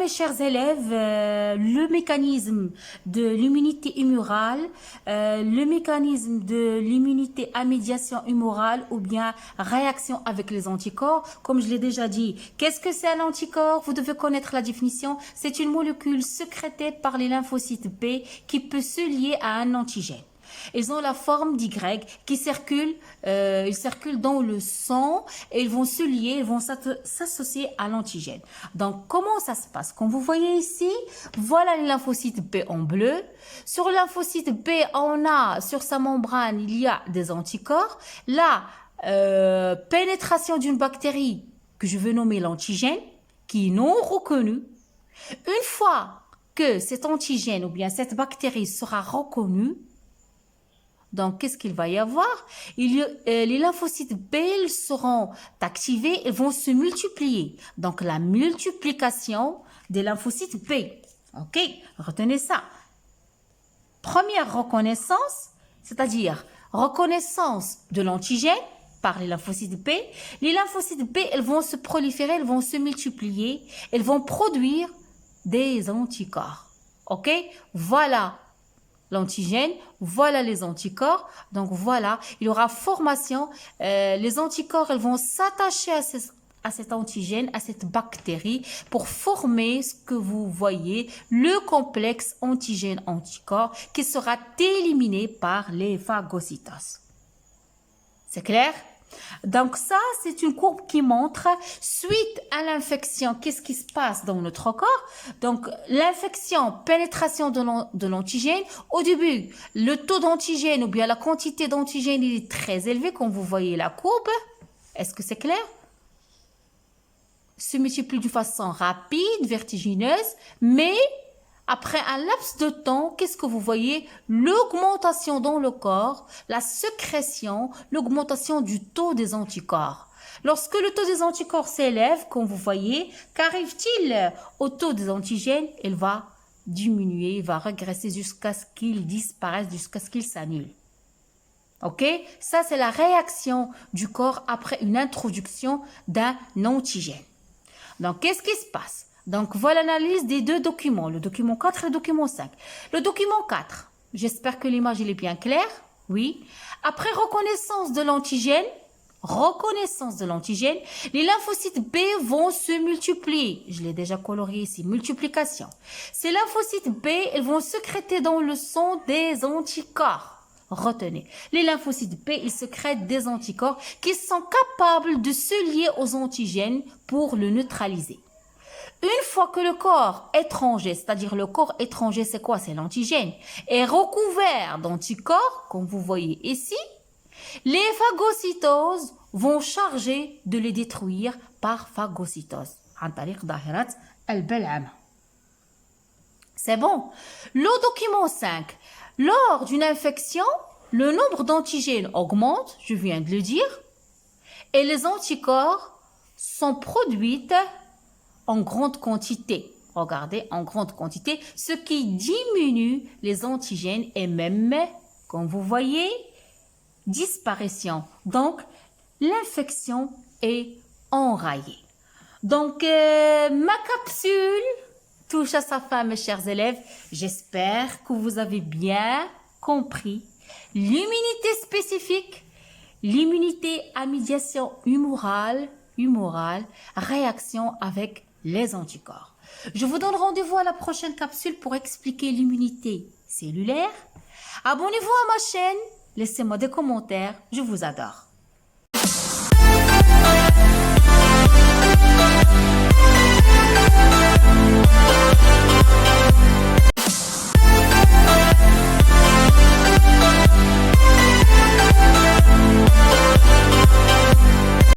mes chers élèves, le mécanisme de l'immunité humorale, le mécanisme de l'immunité à médiation humorale ou bien réaction avec les anticorps, comme je l'ai déjà dit, qu'est-ce que c'est un anticorps? Vous devez connaître la définition. C'est une molécule sécrétée par les lymphocytes B qui peut se lier à un antigène. Ils ont la forme d'Y qui circulent, ils circulent dans le sang et ils vont se lier, ils vont s'associer à l'antigène. Donc, comment ça se passe? Comme vous voyez ici, voilà les lymphocytes B en bleu. Sur le lymphocyte B, on a, sur sa membrane, il y a des anticorps. La pénétration d'une bactérie que je veux nommer l'antigène, qui est non reconnue. Une fois que cet antigène ou bien cette bactérie sera reconnue, donc, qu'est-ce qu'il va y avoir? Les lymphocytes B seront activés et vont se multiplier. Donc, la multiplication des lymphocytes B. OK? Retenez ça. Première reconnaissance, c'est-à-dire reconnaissance de l'antigène par les lymphocytes B. Les lymphocytes B, elles vont se proliférer, elles vont se multiplier, elles vont produire des anticorps. OK? Voilà l'antigène, voilà les anticorps. Donc voilà, il y aura formation. Les anticorps, elles vont s'attacher à cet antigène, à cette bactérie pour former ce que vous voyez, le complexe antigène-anticorps qui sera éliminé par les phagocytoses. C'est clair? Donc ça, c'est une courbe qui montre, suite à l'infection, qu'est-ce qui se passe dans notre corps. Donc l'infection, pénétration de l'antigène. Au début, le taux d'antigène ou bien la quantité d'antigène est très élevé, comme vous voyez la courbe. Est-ce que c'est clair? Se multiplie de façon rapide, vertigineuse, mais après un laps de temps, qu'est-ce que vous voyez? L'augmentation dans le corps, la sécrétion, l'augmentation du taux des anticorps. Lorsque le taux des anticorps s'élève, comme vous voyez, qu'arrive-t-il au taux des antigènes? Il va diminuer, il va régresser jusqu'à ce qu'il disparaisse, jusqu'à ce qu'il s'annule. OK? Ça, c'est la réaction du corps après une introduction d'un antigène. Donc, qu'est-ce qui se passe? Donc, voilà l'analyse des deux documents, le document 4 et le document 5. Le document 4, j'espère que l'image est bien claire. Oui. Après reconnaissance de l'antigène, les lymphocytes B vont se multiplier. Je l'ai déjà colorié ici, multiplication. Ces lymphocytes B, elles vont sécréter dans le sang des anticorps. Retenez, les lymphocytes B, ils sécrètent des anticorps qui sont capables de se lier aux antigènes pour le neutraliser. Une fois que le corps étranger, c'est-à-dire le corps étranger, c'est quoi? C'est l'antigène, est recouvert d'anticorps, comme vous voyez ici, les phagocytoses vont charger de les détruire par phagocytose. C'est bon. Le document 5. Lors d'une infection, le nombre d'antigènes augmente, je viens de le dire, et les anticorps sont produits en grande quantité. Regardez, en grande quantité, ce qui diminue les antigènes et même, comme vous voyez, disparition. Donc, l'infection est enrayée. Donc, ma capsule touche à sa fin, mes chers élèves. J'espère que vous avez bien compris l'immunité spécifique, l'immunité à médiation humorale, réaction avec les anticorps. Je vous donne rendez-vous à la prochaine capsule pour expliquer l'immunité cellulaire. Abonnez-vous à ma chaîne, laissez-moi des commentaires, je vous adore.